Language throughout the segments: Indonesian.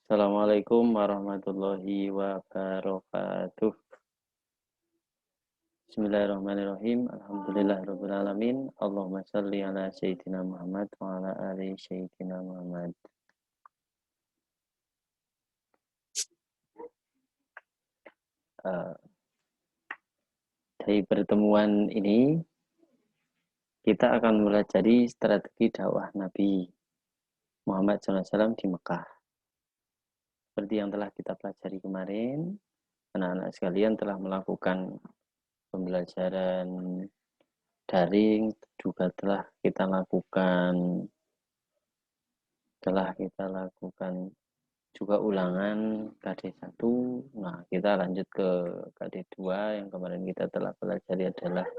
Assalamualaikum warahmatullahi wabarakatuh. Bismillahirrahmanirrahim. Alhamdulillahirabbil alamin. Allahumma shalli ala sayyidina Muhammad wa ala ali sayyidina Muhammad. Dari pertemuan ini kita akan mempelajari strategi dakwah Nabi Muhammad SAW di Mekah. Seperti yang telah kita pelajari kemarin, anak-anak sekalian telah melakukan pembelajaran daring, juga telah kita lakukan juga ulangan KD1. Nah, kita lanjut ke KD2. Yang kemarin kita telah pelajari adalah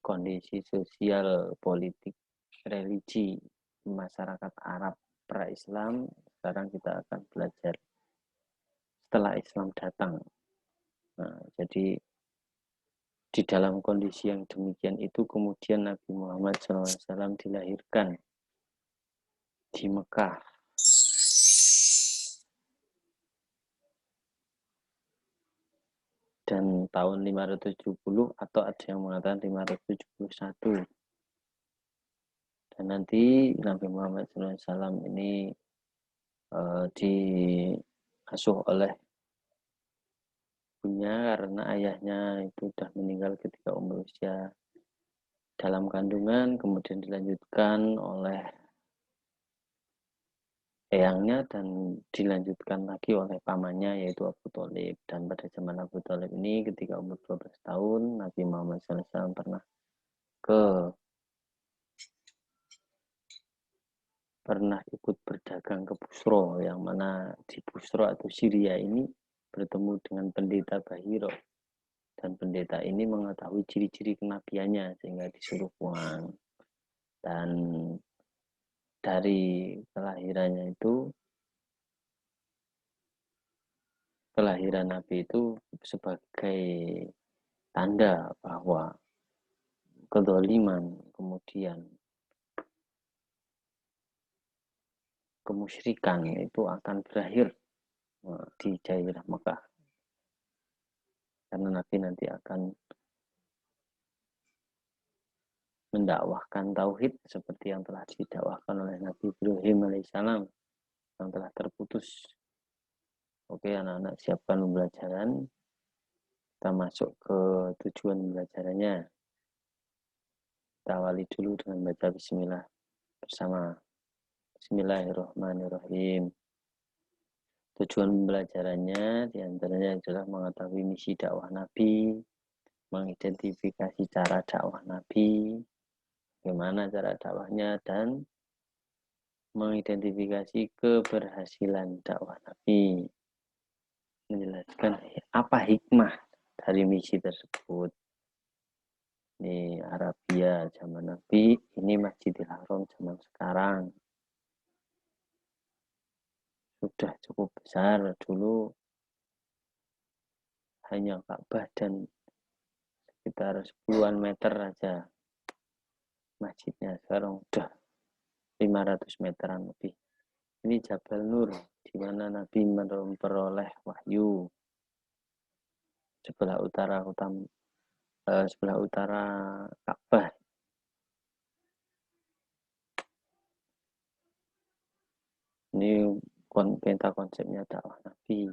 kondisi sosial, politik, religi masyarakat Arab pra-Islam. Sekarang kita akan belajar setelah Islam datang. Nah, jadi di dalam kondisi yang demikian itu kemudian Nabi Muhammad SAW dilahirkan di Mekah. Dan tahun 570 atau ada yang mengatakan 571. Dan nanti Nabi Muhammad SAW ini diasuh oleh ibunya karena ayahnya itu sudah meninggal ketika umur usia dalam kandungan, kemudian dilanjutkan oleh eyangnya dan dilanjutkan lagi oleh pamannya yaitu Abu Thalib. Dan pada zaman Abu Thalib ini ketika umur 12 tahun Nabi Muhammad SAW pernah ikut berdagang ke Busro, yang mana di Busro atau Syria ini bertemu dengan pendeta Bahiro, dan pendeta ini mengetahui ciri-ciri kenabiannya sehingga disuruh pulang. Dan dari kelahiran Nabi itu sebagai tanda bahwa kedzaliman, kemudian kemusyrikan itu akan berakhir di daerah Mekah, karena Nabi nanti akan mendakwahkan tauhid seperti yang telah didakwahkan oleh Nabi Ibrahim alaihissalam yang telah terputus. Oke, anak-anak siapkan pembelajaran. Kita masuk ke tujuan pembelajarannya. Kita awali dulu dengan baca bismillah bersama. Bismillahirrahmanirrahim. Tujuan pembelajarannya diantaranya adalah mengetahui misi dakwah Nabi, mengidentifikasi cara dakwah Nabi, bagaimana cara dakwahnya, dan mengidentifikasi keberhasilan dakwah Nabi. Menjelaskan apa hikmah dari misi tersebut. Ini Arabia zaman Nabi, ini Masjidil Haram zaman sekarang. Sudah cukup besar, dulu hanya Ka'bah dan sekitar 10-an meter aja masjidnya, sekarang udah 500 meteran lebih. Ini Jabal Nur, di mana Nabi memperoleh wahyu. Sebelah utara Ka'bah. Ini peta konsepnya dakwah Nabi.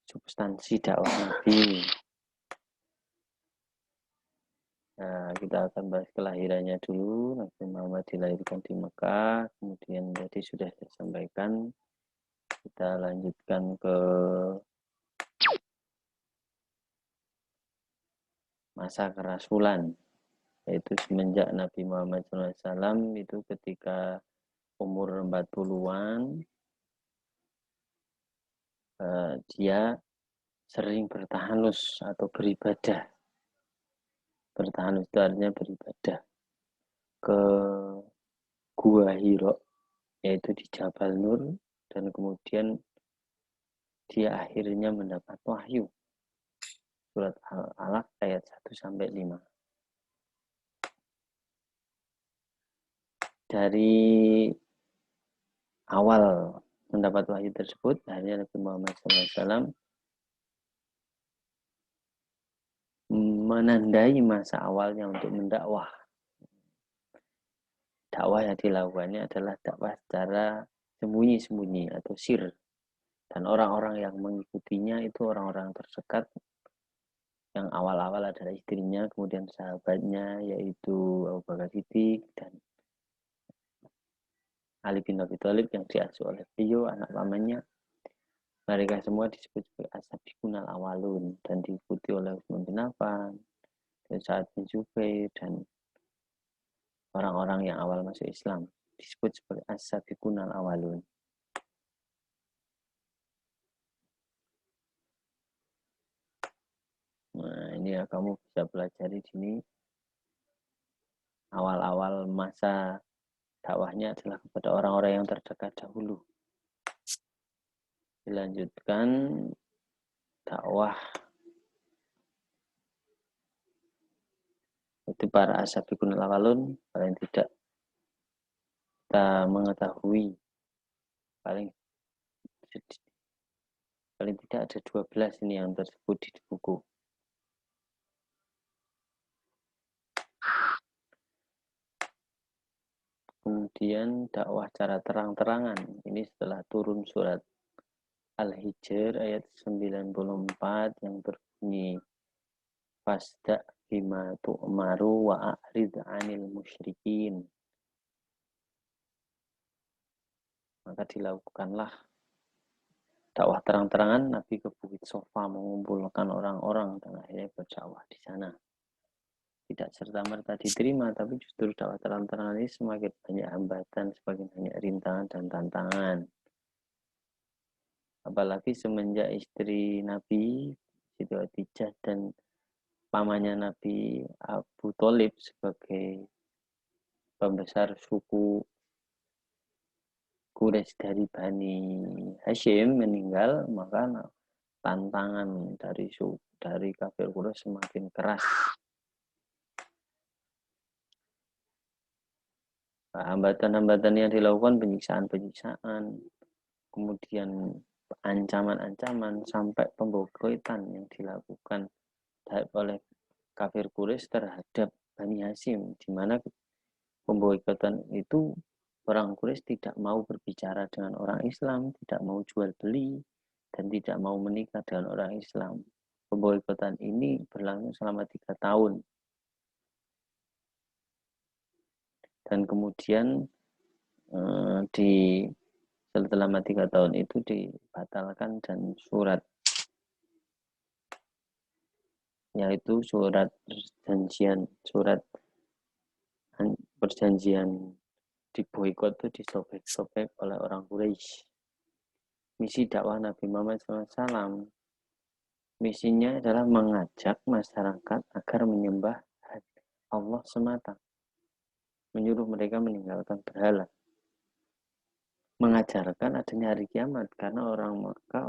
Substansi dakwah Nabi. Nah, kita akan bahas kelahirannya dulu. Nabi Muhammad dilahirkan di Mekah, kemudian tadi sudah saya sampaikan. Kita lanjutkan ke masa kerasulan, yaitu semenjak Nabi Muhammad SAW itu ketika umur 40-an, dia sering bertahanus atau beribadah. Bertahanus itu artinya beribadah ke Gua Hiro, yaitu di Jabal Nur, dan kemudian dia akhirnya mendapat wahyu. Surat Al-Alaq ayat 1-5. Dari awal mendapat wahyu tersebut, akhirnya Nabi Muhammad SAW menandai masa awalnya untuk mendakwah. Dakwah yang dilakukannya adalah dakwah secara sembunyi-sembunyi atau sir. Dan orang-orang yang mengikutinya itu orang-orang terdekat. Yang awal-awal adalah istrinya, kemudian sahabatnya yaitu Abu Bakar Siddiq dan Ali bin Abi Thalib yang diasuh oleh beliau, anak pamannya. Mereka semua disebut sebagai as-sabiqunal awalun dan diikuti oleh Utsman bin Affan, Sa'ad bin Zubair dan orang-orang yang awal masuk Islam disebut sebagai as-sabiqunal awalun. Nah, ini ya kamu bisa pelajari di sini. Awal-awal masa dakwahnya adalah kepada orang-orang yang terdekat dahulu. Dilanjutkan dakwah itu para as-sabiqunal awalun, paling tidak kita mengetahui paling tidak ada 12 ini yang tersebut di buku. Kemudian dakwah cara terang-terangan. Ini setelah turun surat Al-Hijr ayat 94 yang berbunyi Fasda bima tu'maru wa a'rid 'anil musyrikin. Maka dilakukanlah dakwah terang-terangan. Nabi ke Bukit Sofa mengumpulkan orang-orang dan akhirnya berdakwah di sana. Tidak serta-merta diterima, tapi justru dakwah terang-terangan ini semakin banyak hambatan, semakin banyak rintangan dan tantangan. Apalagi semenjak istri Nabi, Siti Khadijah dan pamannya Nabi Abu Thalib sebagai pembesar suku Quraisy dari Bani Hashim meninggal, maka tantangan dari kafir Quraisy semakin keras. Hambatan-hambatan yang dilakukan penyiksaan-penyiksaan, kemudian ancaman-ancaman sampai pemboikotan yang dilakukan oleh kafir Quraisy terhadap Bani Hashim, di mana pemboikotan itu orang Quraisy tidak mau berbicara dengan orang Islam, tidak mau jual beli, dan tidak mau menikah dengan orang Islam. Pemboikotan ini berlangsung selama 3 tahun. Dan kemudian selama 3 tahun itu dibatalkan dan surat yaitu surat perjanjian diboikot itu disobek-sobek oleh orang Quraisy. Misi dakwah Nabi Muhammad SAW, misinya adalah mengajak masyarakat agar menyembah Allah semata, menyuruh mereka meninggalkan berhala, mengajarkan adanya hari kiamat, karena orang Makkah,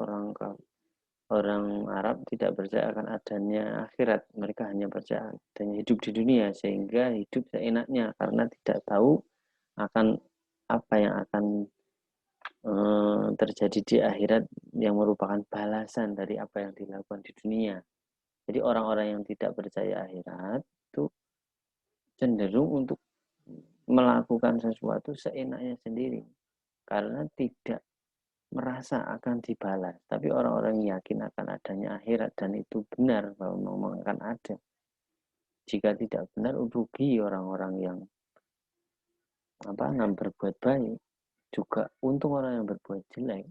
orang Arab tidak percaya akan adanya akhirat. Mereka hanya percaya adanya hidup di dunia, sehingga hidup seenaknya karena tidak tahu akan apa yang akan terjadi di akhirat yang merupakan balasan dari apa yang dilakukan di dunia. Jadi orang-orang yang tidak percaya akhirat itu cenderung untuk melakukan sesuatu seenaknya sendiri karena tidak merasa akan dibalas. Tapi orang-orang yakin akan adanya akhirat dan itu benar bahwa memang akan ada. Jika tidak benar, rugi orang-orang yang berbuat baik. Juga untung orang yang berbuat jelek.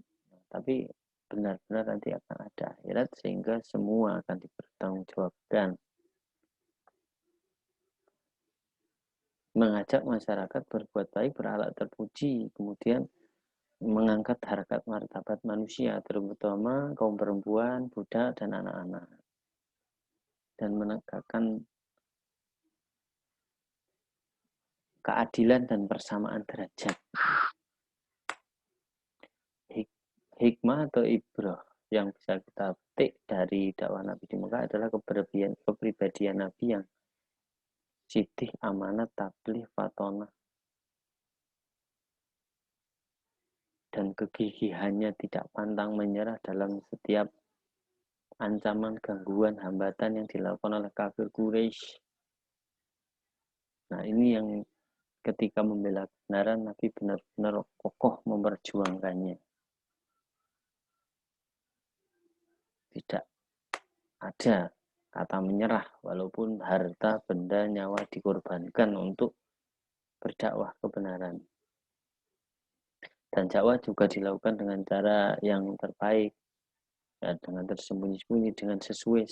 Tapi benar-benar nanti akan ada akhirat sehingga semua akan dipertanggungjawabkan. Mengajak masyarakat berbuat baik, berakhlak terpuji, kemudian mengangkat harkat martabat manusia, terutama kaum perempuan, budak, dan anak-anak, dan menegakkan keadilan dan persamaan derajat. Hikmah atau ibrah yang bisa kita petik dari dakwah Nabi di Mekah adalah kepribadian Nabi yang sitih, amanat, tabligh, fatonah, dan kegigihannya tidak pantang menyerah dalam setiap ancaman, gangguan, hambatan yang dilakukan oleh kafir Quraisy. Nah, ini yang ketika membela kebenaran, Nabi benar-benar kokoh memperjuangkannya. Tidak ada kata menyerah, walaupun harta, benda, nyawa dikorbankan untuk berdakwah kebenaran. Dan dakwah juga dilakukan dengan cara yang terbaik, ya, dengan tersembunyi-sembunyi, dengan sesuai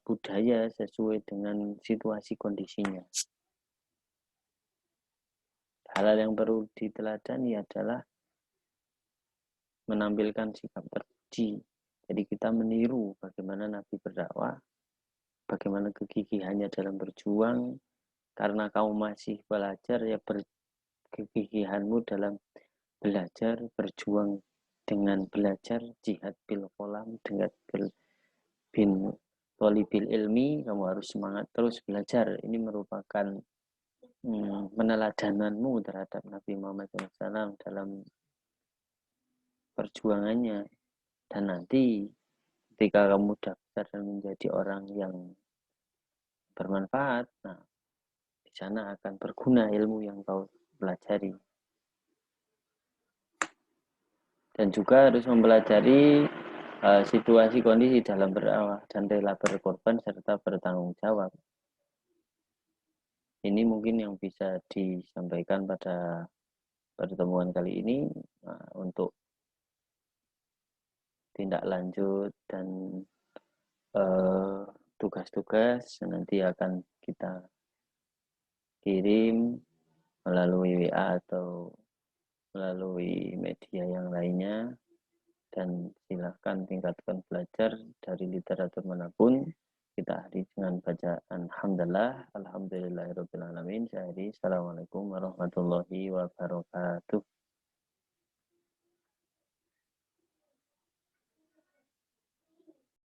budaya, sesuai dengan situasi kondisinya. Hal-hal yang perlu diteladani adalah menampilkan sikap terpuji. Jadi kita meniru bagaimana Nabi berdakwah, bagaimana kegigihannya dalam berjuang. Karena kamu masih belajar, ya kegigihanmu dalam belajar, berjuang dengan belajar, jihad bil kolam, dengan bin tolibil ilmi, kamu harus semangat terus belajar. Ini merupakan peneladananmu terhadap Nabi Muhammad SAW dalam perjuangannya. Dan nanti ketika kamu daftar dan menjadi orang yang bermanfaat, nah di sana akan berguna ilmu yang kau pelajari. Dan juga harus mempelajari situasi kondisi dalam berdakwah dan rela berkorban serta bertanggung jawab. Ini mungkin yang bisa disampaikan pada pertemuan kali ini. Untuk tindak lanjut dan tugas-tugas nanti akan kita kirim melalui WA atau melalui media yang lainnya, dan silahkan tingkatkan belajar dari literatur manapun. Kita akhiri dengan bacaan hamdalah, alhamdulillahirabbil alamin. Assalamualaikum warahmatullahi wabarakatuh.